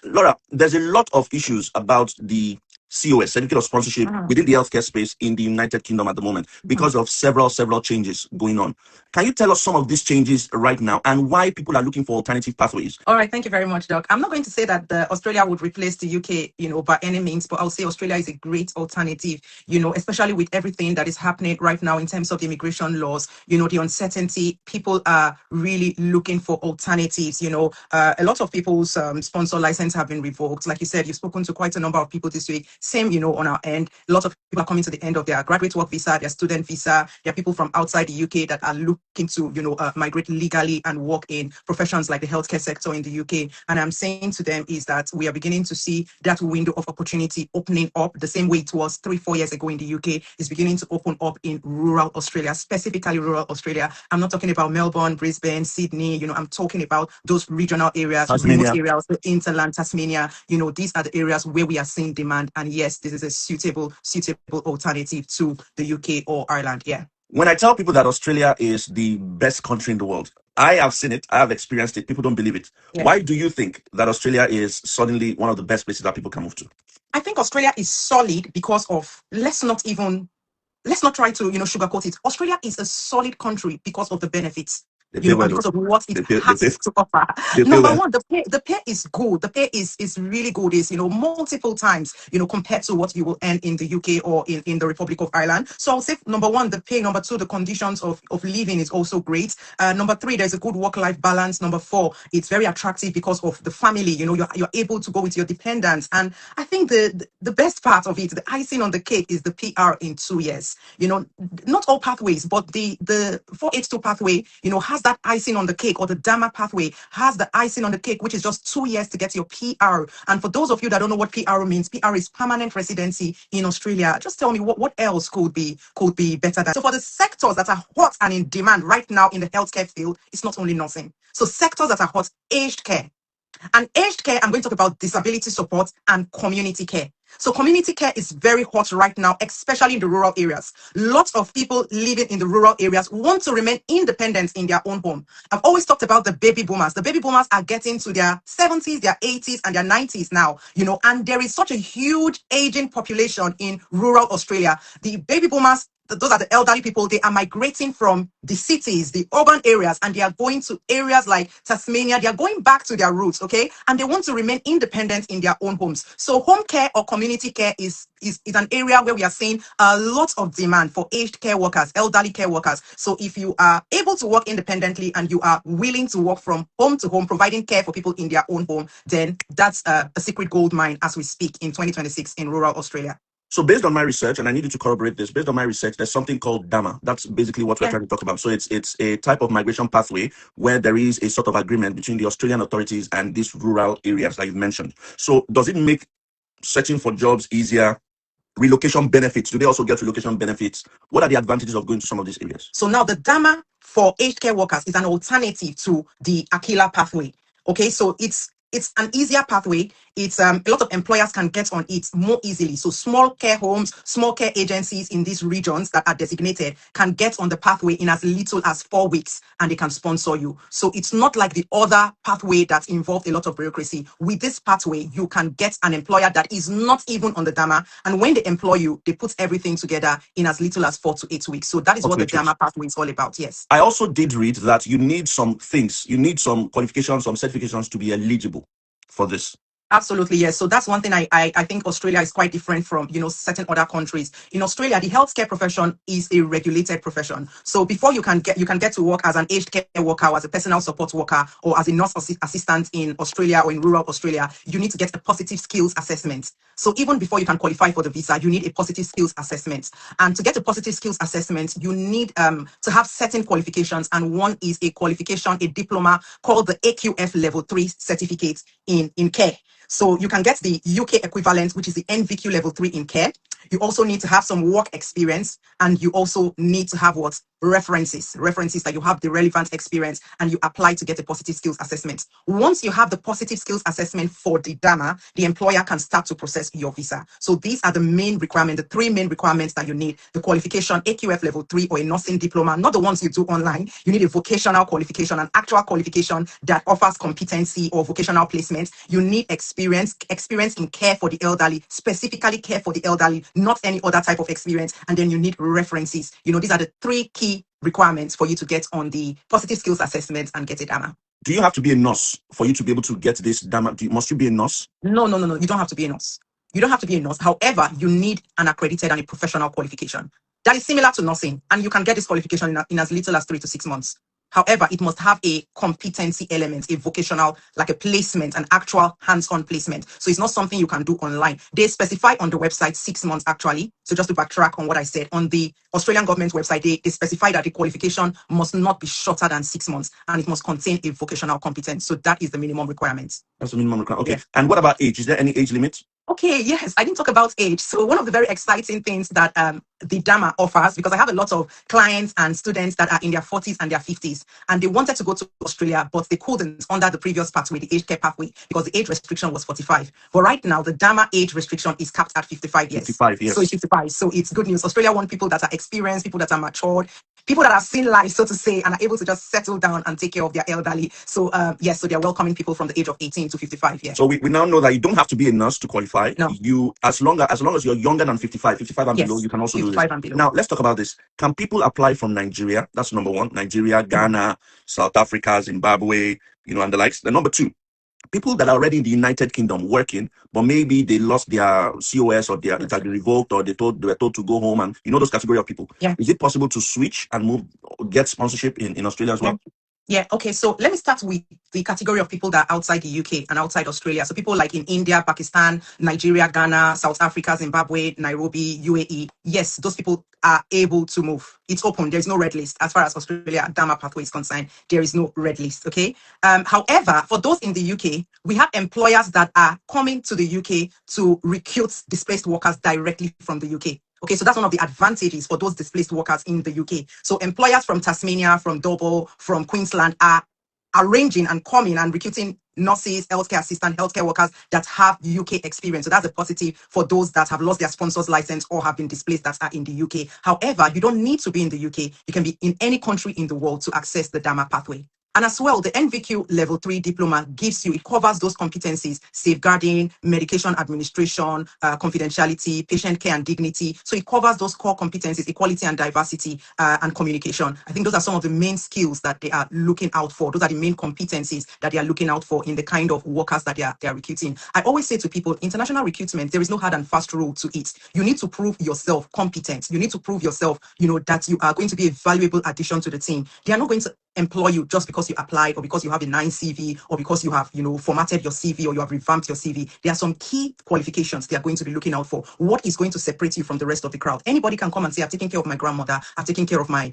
Laura, there's a lot of issues about the COS, certificate of sponsorship, within the healthcare space in the United Kingdom at the moment because of several changes going on. Can you tell us some of these changes right now and why people are looking for alternative pathways? All right, thank you very much, Doc. I'm not going to say that Australia would replace the UK, by any means, but I'll say Australia is a great alternative, especially with everything that is happening right now in terms of the immigration laws, the uncertainty. People are really looking for alternatives. A lot of people's sponsor license have been revoked. Like you said, you've spoken to quite a number of people this week. Same, on our end. A lot of people are coming to the end of their graduate work visa, their student visa. There are people from outside the UK that are looking to, migrate legally and work in professions like the healthcare sector in the UK. And I'm saying to them is that we are beginning to see that window of opportunity opening up the same way it was 3-4 years ago in the UK is beginning to open up in rural Australia, specifically rural Australia. I'm not talking about Melbourne, Brisbane, Sydney. I'm talking about those regional areas, remote areas, the hinterland, Tasmania. These are the areas where we are seeing demand. And yes, this is a suitable alternative to the UK or Ireland. Yeah. When I tell people that Australia is the best country in the world, I have seen it, I have experienced it, people don't believe it. Yeah. Why do you think that Australia is suddenly one of the best places that people can move to? I think Australia is solid because of, let's not try to, sugarcoat it. Australia is a solid country because of the benefits. Because of what it has to offer. Number one, the pay is good. The pay is really good. Is multiple times compared to what you will earn in the UK or in the Republic of Ireland. So I'll say number one, the pay. Number two, the conditions of living is also great. Number three, there's a good work-life balance. Number four, it's very attractive because of the family. You're able to go with your dependents. And I think the best part of it, the icing on the cake, is the PR in 2 years. Not all pathways, but the 482 pathway, has that icing on the cake, or the DAMA pathway has the icing on the cake, which is just 2 years to get your PR. And for those of you that don't know what PR means, PR is permanent residency in Australia. Just tell me what else could be better than. So for the sectors that are hot and in demand right now in the healthcare field, it's not only nursing. So sectors that are hot: aged care. And aged care, I'm going to talk about disability support and community care. So community care is very hot right now, especially in the rural areas. Lots of people living in the rural areas want to remain independent in their own home. I've always talked about the baby boomers. The baby boomers are getting to their 70s, their 80s, and their 90s now, and there is such a huge aging population in rural Australia. The baby boomers, those are the elderly people, they are migrating from the cities, the urban areas, and they are going to areas like Tasmania. They are going back to their roots, okay? And they want to remain independent in their own homes. So home care or community care is an area where we are seeing a lot of demand for aged care workers, elderly care workers. So if you are able to work independently and you are willing to work from home to home, providing care for people in their own home, then that's a secret gold mine as we speak in 2026 in rural Australia. So based on my research, and I need you to corroborate this, based on my research, there's something called DAMA. That's basically what we're trying to talk about. So it's a type of migration pathway where there is a sort of agreement between the Australian authorities and these rural areas that you've mentioned. So does it make searching for jobs easier? Relocation benefits, do they also get relocation benefits? What are the advantages of going to some of these areas? So now the DAMA for aged care workers is an alternative to the Aquila pathway. Okay, so it's an easier pathway. It's a lot of employers can get on it more easily. So small care homes, small care agencies in these regions that are designated can get on the pathway in as little as 4 weeks, and they can sponsor you. So it's not like the other pathway that involved a lot of bureaucracy. With this pathway, you can get an employer that is not even on the DAMA, and when they employ you, they put everything together in as little as 4 to 8 weeks. So that is what the DAMA pathway is all about. Yes. I also did read that you need some things, you need some qualifications, some certifications to be eligible for this. Absolutely, yes. So that's one thing I think Australia is quite different from, certain other countries. In Australia, the healthcare profession is a regulated profession. So before you can get to work as an aged care worker, or as a personal support worker, or as a nurse assistant in Australia or in rural Australia, you need to get a positive skills assessment. So even before you can qualify for the visa, you need a positive skills assessment. And to get a positive skills assessment, you need to have certain qualifications. And one is a qualification, a diploma called the AQF Level 3 certificate in care. So you can get the UK equivalent, which is the NVQ Level 3 in care. You also need to have some work experience, and you also need to have references that you have the relevant experience and you apply to get a positive skills assessment. Once you have the positive skills assessment for the DAMA, the employer can start to process your visa. So these are the main requirements, the three main requirements that you need: the qualification, AQF level 3 or a nursing diploma, not the ones you do online. You need a vocational qualification, an actual qualification that offers competency or vocational placement. You need experience in care for the elderly, specifically care for the elderly, not any other type of experience. And then you need references. These are the three key requirements for you to get on the positive skills assessment and get a DAMA. Do you have to be a nurse for you to be able to get this DAMA? Must you be a nurse? No. You don't have to be a nurse. You don't have to be a nurse. However, you need an accredited and a professional qualification that is similar to nursing, and you can get this qualification in as little as 3 to 6 months. However, it must have a competency element, a vocational, like a placement, an actual hands-on placement. So it's not something you can do online. They specify on the website 6 months actually. So just to backtrack on what I said, on the Australian government website, they specify that the qualification must not be shorter than 6 months and it must contain a vocational competence. So that is the minimum requirement. That's the minimum requirement. Okay. Yeah. And what about age? Is there any age limit? Okay, yes, I didn't talk about age. So one of the very exciting things that the DAMA offers, because I have a lot of clients and students that are in their 40s and their 50s, and they wanted to go to Australia, but they couldn't under the previous pathway, the age care pathway, because the age restriction was 45. But right now, the DAMA age restriction is capped at 55 years. 55 years. So it's 55. So it's good news. Australia wants people that are experienced, people that are matured, people that have seen life, so to say, and are able to just settle down and take care of their elderly. So yes, so they're welcoming people from the age of 18 to 55. Yeah. So we now know that you don't have to be a nurse to qualify. No. You, as long as you're younger than 55 and yes, below, you can also do 55 this. and below. Now let's talk about this. Can people apply from Nigeria? That's number one. Nigeria, Ghana, South Africa, Zimbabwe, and the likes. The number two, people that are already in the United Kingdom working, but maybe they lost their COS or it had been revoked, or they were told to go home, and those category of people. Yeah. Is it possible to switch and move, get sponsorship in Australia as well? Yeah, okay, so let me start with the category of people that are outside the UK and outside Australia. So people like in India, Pakistan, Nigeria, Ghana, South Africa, Zimbabwe, Nairobi, UAE. Yes, those people are able to move. It's open. There's no red list. As far as Australia DAMA pathway is concerned, there is no red list, okay? However, for those in the UK, we have employers that are coming to the UK to recruit displaced workers directly from the UK. Okay, so that's one of the advantages for those displaced workers in the UK. So employers from Tasmania, from Dobbo, from Queensland are arranging and coming and recruiting nurses, healthcare assistant, healthcare workers that have UK experience. So that's a positive for those that have lost their sponsor's license or have been displaced that are in the UK. However, you don't need to be in the UK. You can be in any country in the world to access the DAMA pathway. And as well, the NVQ level 3 diploma it covers those competencies: safeguarding, medication administration, confidentiality, patient care and dignity. So it covers those core competencies: equality and diversity, and communication. I think those are some of the main skills that they are looking out for. Those are the main competencies that they are looking out for in the kind of workers that they are recruiting. I always say to people, international recruitment, there is no hard and fast rule to it. You need to prove yourself competent. You need to prove yourself, that you are going to be a valuable addition to the team. They are not going to employ you just because you applied or because you have a nice CV or because you have, formatted your CV or you have revamped your CV. There are some key qualifications they are going to be looking out for. What is going to separate you from the rest of the crowd? Anybody can come and say, I've taken care of my grandmother, I've taken care of my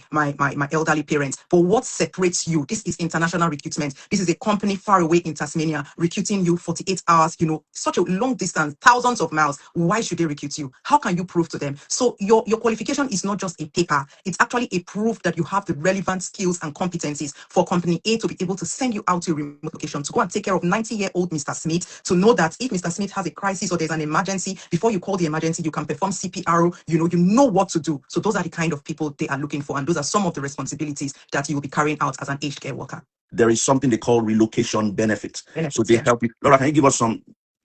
elderly parents. But what separates you? This is international recruitment. This is a company far away in Tasmania recruiting you 48 hours, such a long distance, thousands of miles. Why should they recruit you? How can you prove to them? So your qualification is not just a paper. It's actually a proof that you have the relevant skills and competencies for company A to be able to send you out to a remote location to go and take care of 90-year-old Mr. Smith, to know that if Mr. Smith has a crisis or there's an emergency, before you call the emergency, you can perform CPR, you know what to do. So those are the kind of people they are looking for, and those are some of the responsibilities that you will be carrying out as an aged care worker. There is something they call relocation benefits. So they help you. Laura, can you give us some,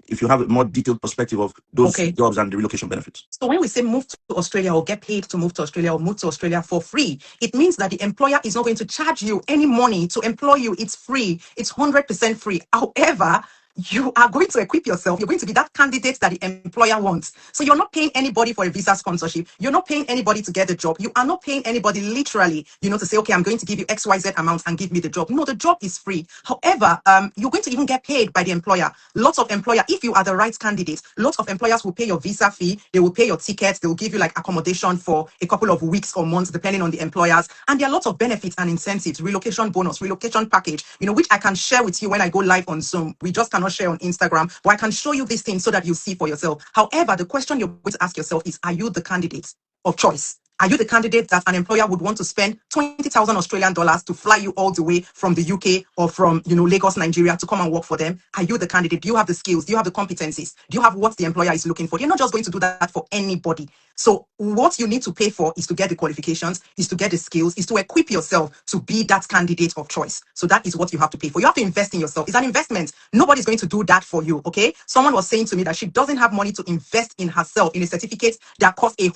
if you have a more detailed perspective of those jobs and the relocation benefits? So when we say move to Australia or get paid to move to Australia or move to Australia for free, it means that the employer is not going to charge you any money to employ you. It's free. It's 100% free. However, you are going to equip yourself. You're going to be that candidate that the employer wants. So you're not paying anybody for a visa sponsorship. You're not paying anybody to get the job. You are not paying anybody literally, to say, okay, I'm going to give you XYZ amount and give me the job. No, the job is free. However, you're going to even get paid by the employer. Lots of employers, if you are the right candidate, lots of employers will pay your visa fee. They will pay your tickets. They will give you like accommodation for a couple of weeks or months, depending on the employers. And there are lots of benefits and incentives, relocation bonus, relocation package, which I can share with you when I go live on Zoom. We just cannot share on Instagram, but I can show you these things so that you see for yourself. However, the question you're going to ask yourself is, are you the candidate of choice? Are you the candidate that an employer would want to spend 20,000 Australian dollars to fly you all the way from the UK or from, Lagos, Nigeria to come and work for them? Are you the candidate? Do you have the skills? Do you have the competencies? Do you have what the employer is looking for? You're not just going to do that for anybody. So what you need to pay for is to get the qualifications, is to get the skills, is to equip yourself to be that candidate of choice. So that is what you have to pay for. You have to invest in yourself. It's an investment. Nobody's going to do that for you, okay? Someone was saying to me that she doesn't have money to invest in herself in a certificate that costs a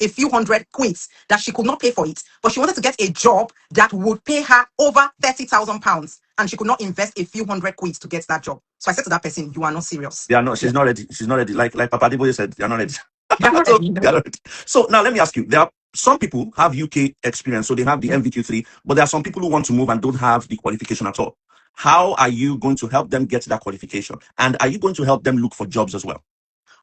few hundred quids, that she could not pay for it. But she wanted to get a job that would pay her over £30,000. And she could not invest a few hundred quids to get that job. So I said to that person, you are not serious. Yeah, no, she's not ready. She's not ready. Like Papa Deboye said, they're not ready. They're not ready. They're not ready. So now let me ask you, there are some people have UK experience, so they have the MVQ3, but there are some people who want to move and don't have the qualification at all. How are you going to help them get that qualification? And are you going to help them look for jobs as well?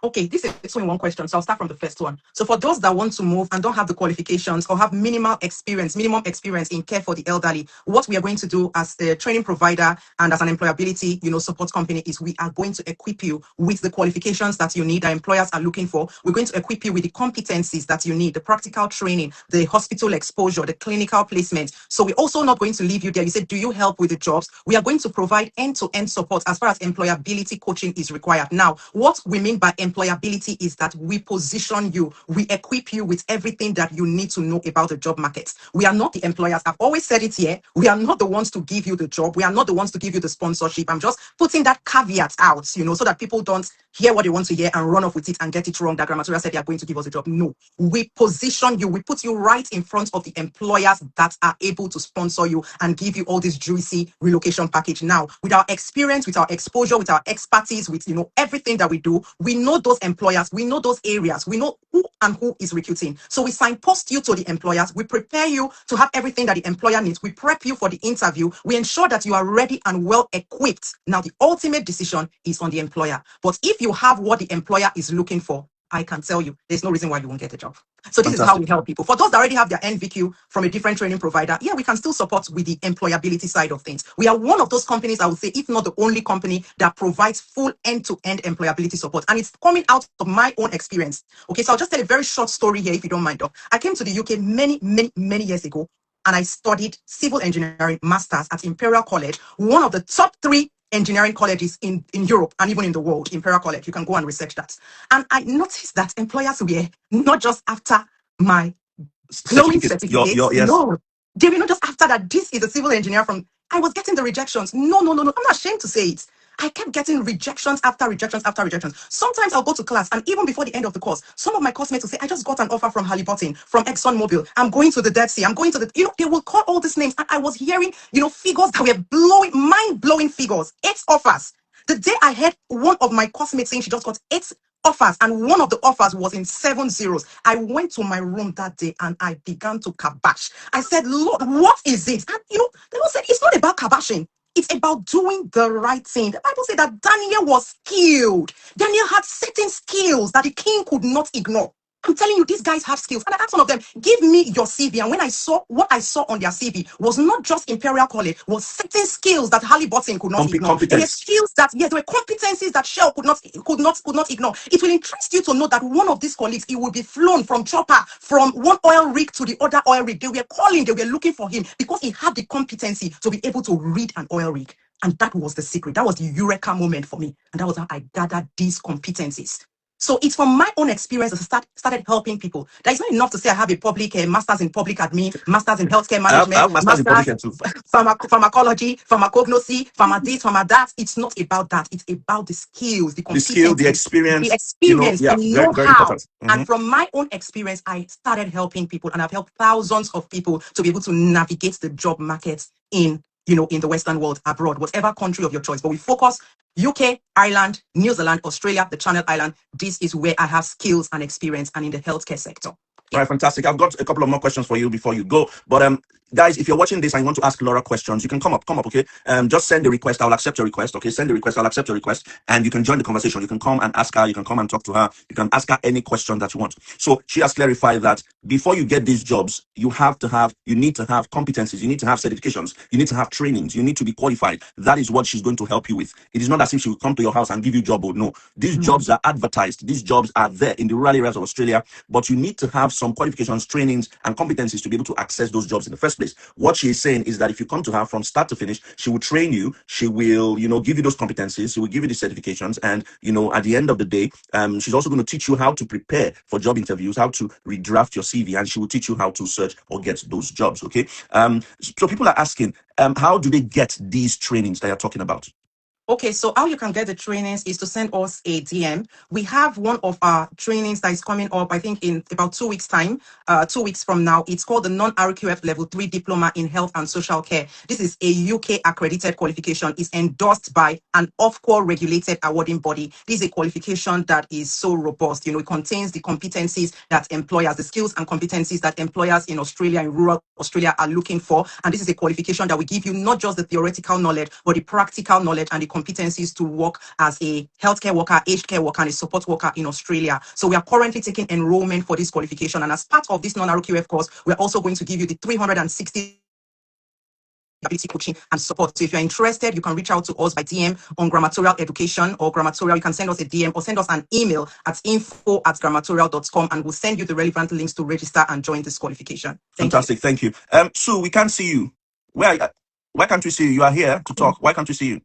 Okay, this is two in one question. So I'll start from the first one. So for those that want to move and don't have the qualifications or have minimum experience in care for the elderly, what we are going to do as a training provider and as an employability, support company is we are going to equip you with the qualifications that you need, that employers are looking for. We're going to equip you with the competencies that you need, the practical training, the hospital exposure, the clinical placement. So we're also not going to leave you there. You said, do you help with the jobs? We are going to provide end-to-end support as far as employability coaching is required. Now, what we mean by employability is that we position you, we equip you with everything that you need to know about the job market. We are not the employers. I've always said it here. We are not the ones to give you the job. We are not the ones to give you the sponsorship. I'm just putting that caveat out, so that people don't hear what they want to hear and run off with it and get it wrong. That Grammartorial said they are going to give us a job. No, we position you. We put you right in front of the employers that are able to sponsor you and give you all this juicy relocation package. Now, with our experience, with our exposure, with our expertise, with everything that we do, we know those employers, we know those areas, we know who and who is recruiting. So we signpost you to the employers, we prepare you to have everything that the employer needs, we prep you for the interview, we ensure that you are ready and well equipped. Now, the ultimate decision is on the employer. But if you have what the employer is looking for, I can tell you, there's no reason why you won't get a job. So this is how we help people. For those that already have their NVQ from a different training provider, yeah, we can still support with the employability side of things. We are one of those companies, I would say, if not the only company that provides full end-to-end employability support. And it's coming out of my own experience. Okay, so I'll just tell a very short story here, if you don't mind, Doc. I came to the UK many years ago, and I studied civil engineering masters at Imperial College, one of the top 3 engineering colleges in Europe and even in the world. Imperial College, you can go and research that. And I noticed that employers were not just after my glowing certificate. Yes. No, they were not just after that. This is a civil engineer from. I was getting the rejections. No. I'm not ashamed to say it. I kept getting rejections after rejections after rejections. Sometimes I'll go to class, and even before the end of the course, some of my classmates will say, I just got an offer from Halliburton, from ExxonMobil. I'm going to the Dead Sea. I'm going to the, they will call all these names. And I was hearing, figures that were mind-blowing figures. 8 offers. The day I heard one of my classmates saying she just got 8 offers, and one of the offers was in 7 zeros. I went to my room that day and I began to kabash. I said, Lord, what is it? And the Lord said, it's not about kabashing. It's about doing the right thing. The Bible said that Daniel was skilled. Daniel had certain skills that the king could not ignore. I'm telling you, these guys have skills. And I asked one of them, give me your CV. And when I saw what I saw on their CV was not just Imperial College, was certain skills that Halliburton could not ignore. There were skills that, there were competencies that Shell could not ignore. It will interest you to know that one of these colleagues, he will be flown from chopper, from one oil rig to the other oil rig. They were looking for him because he had the competency to be able to read an oil rig. And that was the secret. That was the eureka moment for me. And that was how I gathered these competencies. So it's from my own experience that I started helping people. That is not enough to say I have a public master's in public admin, master's in healthcare management, I have master's in public too. Pharmacology, pharmacognosy, pharma this, pharma that. It's not about that. It's about the skills, the competencies, the experience, the know-how. Mm-hmm. And from my own experience, I started helping people, and I've helped thousands of people to be able to navigate the job market in the Western world, abroad, whatever country of your choice. But we focus UK, Ireland, New Zealand, Australia, the Channel Island. This is where I have skills and experience, and in the healthcare sector. All right, fantastic. I've got a couple of more questions for you before you go. But guys, if you're watching this and you want to ask Laura questions, you can come up, okay? Just send the request. I'll accept your request, okay? Send the request. I'll accept your request, and you can join the conversation. You can come and ask her. You can come and talk to her. You can ask her any question that you want. So she has clarified that before you get these jobs, you need to have competencies. You need to have certifications. You need to have trainings. You need to be qualified. That is what she's going to help you with. It is not as if she will come to your house and give you a job. Or no, these jobs are advertised. These jobs are there in the rural areas of Australia, but you need to have some qualifications, trainings, and competencies to be able to access those jobs in the first place. What she is saying is that if you come to her from start to finish, she will train you, she will, give you those competencies, she will give you the certifications, and at the end of the day, she's also going to teach you how to prepare for job interviews, how to redraft your CV, and she will teach you how to search or get those jobs. Okay. So people are asking, how do they get these trainings that you're talking about? Okay, so how you can get the trainings is to send us a DM. We have one of our trainings that is coming up, I think, in about 2 weeks' time, 2 weeks from now. It's called the Non-RQF Level 3 Diploma in Health and Social Care. This is a UK accredited qualification. It's endorsed by an Ofqual regulated awarding body. This is a qualification that is so robust. It contains the competencies that employers, the skills and competencies that employers in Australia, in rural Australia, are looking for. And this is a qualification that will give you not just the theoretical knowledge, but the practical knowledge and the competencies to work as a healthcare worker, aged care worker, and a support worker in Australia. So we are currently taking enrollment for this qualification. And as part of this non-RQF course, we're also going to give you the 360 ability coaching and support. So if you're interested, you can reach out to us by DM on Grammartorial Education or Grammartorial. You can send us a DM or send us an email at info@grammartorial.com, and we'll send you the relevant links to register and join this qualification. Fantastic. Thank you. Sue, we can't see you. Why can't we see you? You are here to talk. Why can't we see you?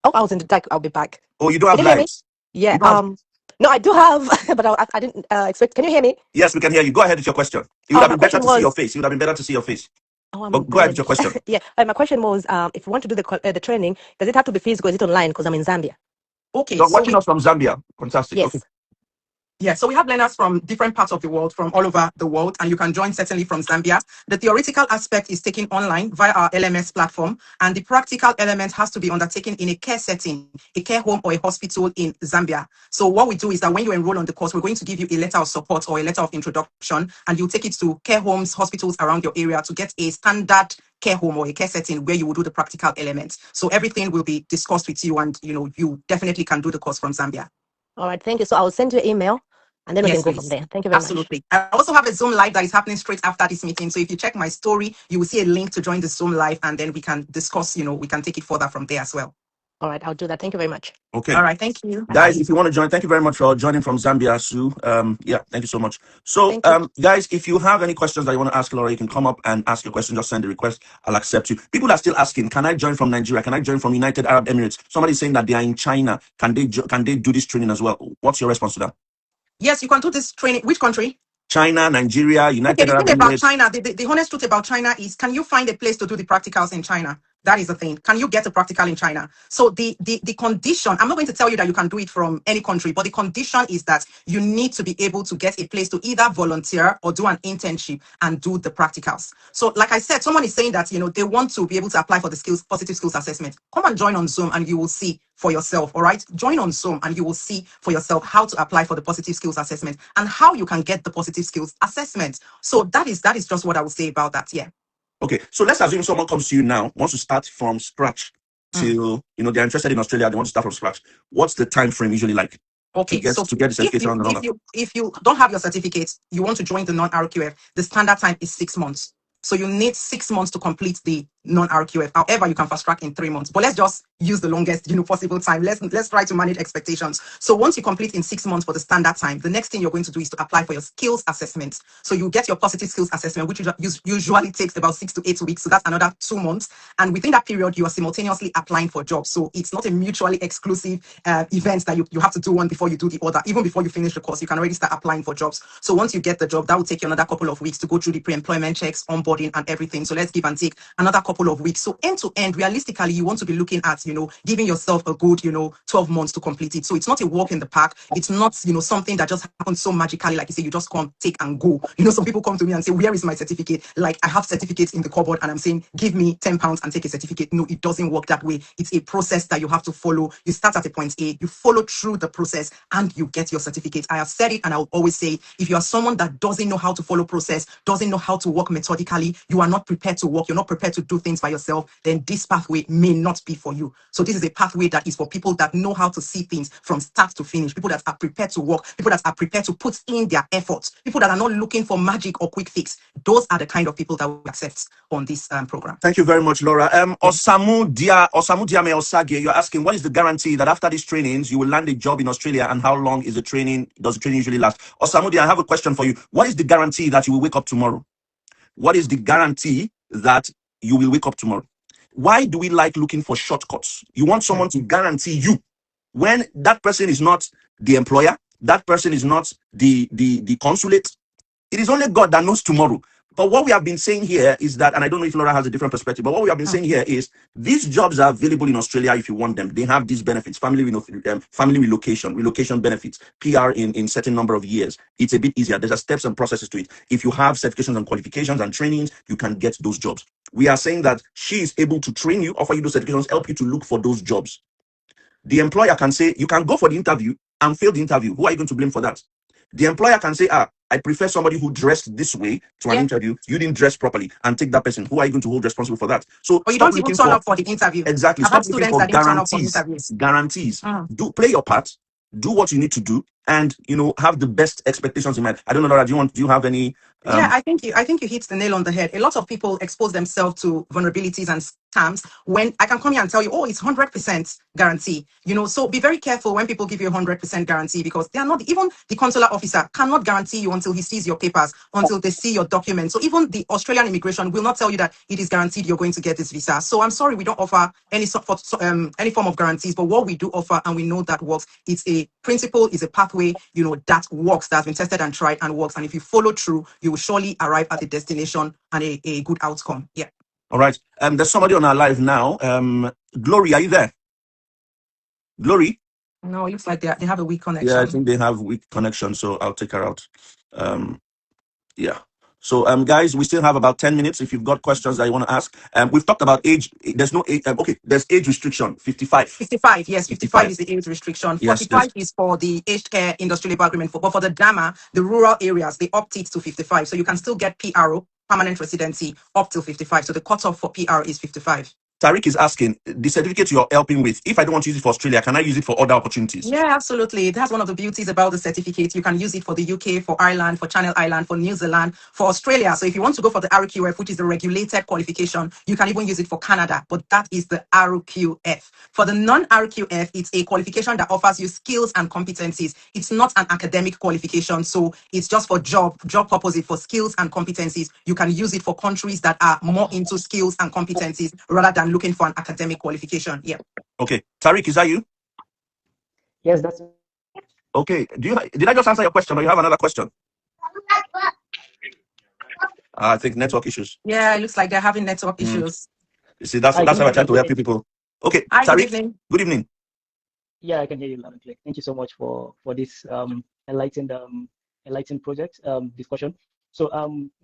Oh, I was in the deck. I'll be back. Oh, you don't have lights? Yeah. No, I do have, but I didn't expect. Can you hear me? Yes, we can hear you. Go ahead with your question. It would have been better to see your face. It would have been better to see your face. Oh, go ahead with your question. Yeah. My question was, if you want to do the training, does it have to be physical? Is it online? Because I'm in Zambia. Okay. You're watching us from Zambia. Fantastic. Yes. Okay. Yeah, so we have learners from different parts of the world, from all over the world, and you can join certainly from Zambia. The theoretical aspect is taken online via our LMS platform, and the practical element has to be undertaken in a care setting, a care home or a hospital in Zambia. So what we do is that when you enroll on the course, we're going to give you a letter of support or a letter of introduction, and you take it to care homes, hospitals around your area to get a standard care home or a care setting where you will do the practical elements. So everything will be discussed with you, and you definitely can do the course from Zambia. All right, thank you. So I'll send you an email, and then we can go from there. Thank you very much. Absolutely. I also have a Zoom live that is happening straight after this meeting. So if you check my story, you will see a link to join the Zoom live, and then we can discuss, we can take it further from there as well. All right, I'll do that. Thank you very much. Okay. All right, thank you. Guys, if you want to join, thank you very much for joining from Zambia, Sue. Yeah, thank you so much. So, guys, if you have any questions that you want to ask Laura, you can come up and ask your question. Just send the request. I'll accept you. People are still asking, can I join from Nigeria? Can I join from United Arab Emirates? Somebody's saying that they are in China. Can they do this training as well? What's your response to that? Yes, you can do this training. Which country? China, Nigeria, United Arab Emirates. The thing about China, the honest truth about China is, can you find a place to do the practicals in China? That is the thing. Can you get a practical in China? So the condition, I'm not going to tell you that you can do it from any country, but the condition is that you need to be able to get a place to either volunteer or do an internship and do the practicals. So like I said, someone is saying that, they want to be able to apply for the positive skills assessment. Come and join on Zoom and you will see for yourself. All right. Join on Zoom and you will see for yourself how to apply for the positive skills assessment and how you can get the positive skills assessment. So that is just what I would say about that. Yeah. Okay, so let's assume someone comes to you now, wants to start from scratch till, they're interested in Australia, they want to start from scratch. What's the time frame usually like? Okay, to get the certification? If you don't have your certificate, you want to join the non-RQF, the standard time is 6 months. So you need 6 months to complete the non-RQF. However, you can fast track in 3 months. But let's just use the longest, possible time. Let's try to manage expectations. So once you complete in 6 months for the standard time, the next thing you're going to do is to apply for your skills assessment. So you get your positive skills assessment, which usually takes about 6 to 8 weeks. So that's another 2 months. And within that period, you are simultaneously applying for jobs. So it's not a mutually exclusive event that you have to do one before you do the other. Even before you finish the course, you can already start applying for jobs. So once you get the job, that will take you another couple of weeks to go through the pre-employment checks, onboarding and everything. So let's give and take another couple of weeks. So end to end, realistically, you want to be looking at, giving yourself a good, 12 months to complete it. So it's not a walk in the park. It's not, something that just happens so magically. Like you say, you just come, take and go. Some people come to me and say, where is my certificate? Like I have certificates in the cupboard and I'm saying, give me £10 and take a certificate. No, it doesn't work that way. It's a process that you have to follow. You start at a point A, you follow through the process and you get your certificate. I have said it and I'll always say, if you are someone that doesn't know how to follow process, doesn't know how to work methodically, you are not prepared to work, you're not prepared to do things by yourself, then this pathway may not be for you. So this is a pathway that is for people that know how to see things from start to finish, people that are prepared to work, people that are prepared to put in their efforts, people that are not looking for magic or quick fix. Those are the kind of people that we accept on this program. Thank you very much, Laura. Osamu Diame Osage, you're asking, what is the guarantee that after these trainings you will land a job in Australia, and how long is the training? Does the training usually last? Osamu, I have a question for you. What is the guarantee that you will wake up tomorrow? What is the guarantee that you will wake up tomorrow? Why do we like looking for shortcuts? You want someone to guarantee you, when that person is not the employer, that person is not the consulate. It is only God that knows tomorrow. But what we have been saying here is that, and I don't know if Laura has a different perspective, but what we have been saying here is these jobs are available in Australia if you want them. They have these benefits: family relocation benefits, PR in certain number of years. It's a bit easier. There's steps and processes to it. If you have certifications and qualifications and trainings, you can get those jobs. We are saying that she is able to train you, offer you those certifications, help you to look for those jobs. The employer can say, you can go for the interview and fail the interview. Who are you going to blame for that? The employer can say, I prefer somebody who dressed this way to an interview. You didn't dress properly, and take that person. Who are you going to hold responsible for that? So or you don't even turn up for the interview. Exactly. Stop looking for guarantees. Guarantees. Do play your part. Do what you need to do, and have the best expectations in mind. I don't know, Laura. Do you have any? Yeah, I think you hit the nail on the head. A lot of people expose themselves to vulnerabilities and scams when I can come here and tell you, oh, it's 100% guarantee. So be very careful when people give you 100% guarantee, because they are not, even the consular officer cannot guarantee you until he sees your papers, until they see your documents. So even the Australian immigration will not tell you that it is guaranteed you're going to get this visa. So I'm sorry, we don't offer any form of guarantees, but what we do offer, and we know that works, it's a principle, is a pathway, that works, that's been tested and tried and works. And if you follow through, you will surely arrive at a destination and a good outcome. Yeah. All right. There's somebody on our live now. Glory, are you there? Glory? No, it looks like they have a weak connection. Yeah, I think they have weak connection, so I'll take her out. Yeah. So, guys, we still have about 10 minutes if you've got questions that you want to ask. We've talked about age. There's no age. Okay, there's age restriction, 55. 55, yes, 55 is the age restriction. 45 is for the aged care industry labor agreement. But for the DAMA, the rural areas, they opt it to 55. So you can still get PRO, permanent residency, up till 55. So the cutoff for PR is 55. Tariq is asking, the certificate you're helping with, if I don't want to use it for Australia, can I use it for other opportunities? Yeah, absolutely. That's one of the beauties about the certificate. You can use it for the UK, for Ireland, for Channel Island, for New Zealand, for Australia. So if you want to go for the RQF, which is the regulated qualification, you can even use it for Canada, but that is the RQF. For the non-RQF, it's a qualification that offers you skills and competencies. It's not an academic qualification, so it's just for job purposes, for skills and competencies. You can use it for countries that are more into skills and competencies rather than looking for an academic qualification. Yeah. Okay. Tariq, is that you? Yes, that's okay. Did I just answer your question, or you have another question? I think network issues. Yeah, it looks like they're having network issues. You see, that's how I try to help people. Okay. Hi, Tariq, good evening. Good evening. Yeah, I can hear you loud and clear. Thank you so much for this enlightened project discussion. So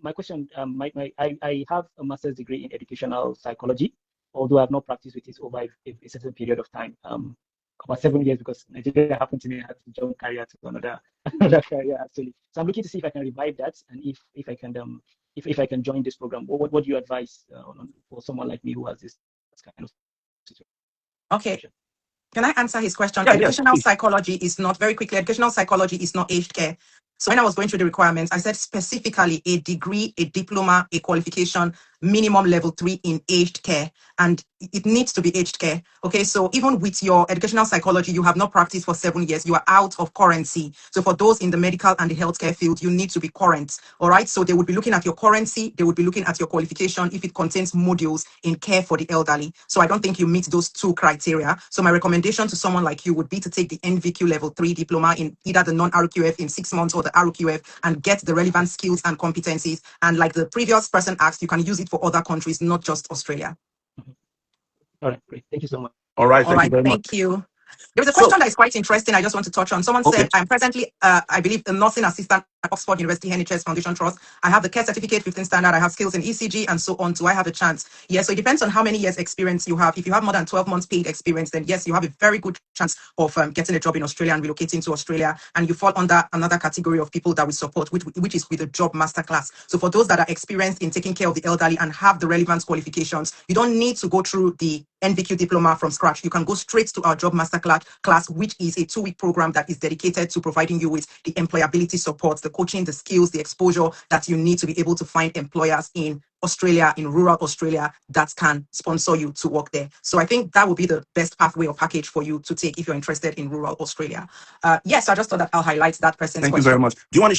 my question, I have a master's degree in educational psychology, although I have not practiced with it over a certain period of time, about 7 years, because Nigeria happened to me, I had to jump career to another career actually. So I'm looking to see if I can revive that, and if I can join this program. What do you advise for someone like me who has this kind of situation? Okay. Can I answer his question? Yeah, educational psychology is not, very quickly, educational psychology is not aged care. So when I was going through the requirements, I said specifically a degree, a diploma, a qualification, minimum level 3 in aged care. And it needs to be aged care. Okay, so even with your educational psychology, you have not practiced for 7 years, you are out of currency. So for those in the medical and the healthcare field, you need to be current. All right, so they would be looking at your currency, they would be looking at your qualification if it contains modules in care for the elderly. So I don't think you meet those 2 criteria. So my recommendation to someone like you would be to take the NVQ level 3 diploma in either the non-RQF in 6 months or the RQF, and get the relevant skills and competencies. And like the previous person asked, you can use it for other countries, not just Australia. All right, great. Thank you so much. All right, thank you very much. Thank you. There is a question that is quite interesting. I just want to touch on. Someone said, I'm presently, I believe, a nursing assistant at Oxford University NHS Foundation Trust. I have the care certificate, 15 standard. I have skills in ECG and so on. Do I have a chance? Yes. So it depends on how many years experience you have. If you have more than 12 months paid experience, then yes, you have a very good chance of getting a job in Australia and relocating to Australia. And you fall under another category of people that we support, which is with a job masterclass. So for those that are experienced in taking care of the elderly and have the relevant qualifications, you don't need to go through the NVQ diploma from scratch. You can go straight to our job masterclass, which is a 2-week program that is dedicated to providing you with the employability support, the coaching, the skills, the exposure that you need to be able to find employers in Australia, in rural Australia, that can sponsor you to work there. So I think that would be the best pathway or package for you to take if you're interested in rural Australia. Yes, I just thought that I'll highlight that person's question. Thank you very much. Do you want to